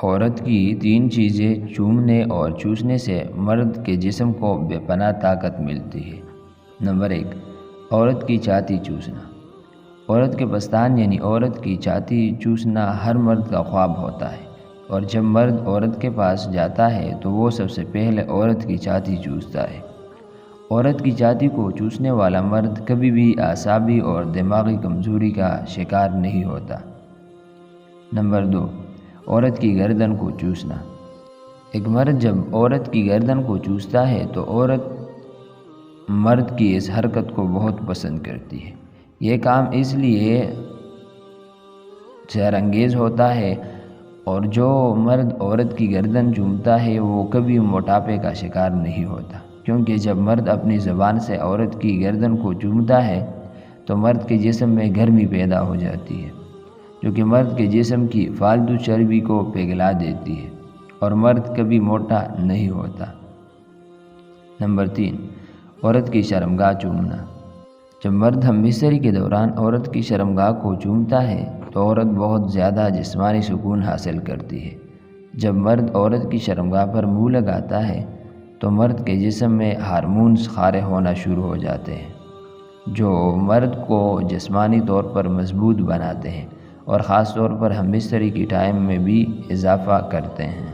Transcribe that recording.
عورت کی 3 چیزیں چومنے اور چوسنے سے مرد کے جسم کو بے پناہ طاقت ملتی ہے۔ نمبر 1، عورت کی چھاتی چوسنا۔ عورت کے پستان یعنی عورت کی چھاتی چوسنا ہر مرد کا خواب ہوتا ہے، اور جب مرد عورت کے پاس جاتا ہے تو وہ سب سے پہلے عورت کی چھاتی چوستا ہے۔ عورت کی چھاتی کو چوسنے والا مرد کبھی بھی اعصابی اور دماغی کمزوری کا شکار نہیں ہوتا۔ نمبر 2، عورت کی گردن کو چوسنا۔ ایک مرد جب عورت کی گردن کو چوستا ہے تو عورت مرد کی اس حرکت کو بہت پسند کرتی ہے۔ یہ کام اس لیے سحر انگیز ہوتا ہے، اور جو مرد عورت کی گردن چومتا ہے وہ کبھی موٹاپے کا شکار نہیں ہوتا، کیونکہ جب مرد اپنی زبان سے عورت کی گردن کو چومتا ہے تو مرد کے جسم میں گرمی پیدا ہو جاتی ہے، جو کہ مرد کے جسم کی فالتو چربی کو پگھلا دیتی ہے، اور مرد کبھی موٹا نہیں ہوتا۔ نمبر 3، عورت کی شرمگاہ چومنا۔ جب مرد ہم بستری کے دوران عورت کی شرمگاہ کو چومتا ہے تو عورت بہت زیادہ جسمانی سکون حاصل کرتی ہے۔ جب مرد عورت کی شرمگاہ پر منہ لگاتا ہے تو مرد کے جسم میں ہارمونز خارج ہونا شروع ہو جاتے ہیں، جو مرد کو جسمانی طور پر مضبوط بناتے ہیں، اور خاص طور پر ہم بستری کی ٹائم میں بھی اضافہ کرتے ہیں۔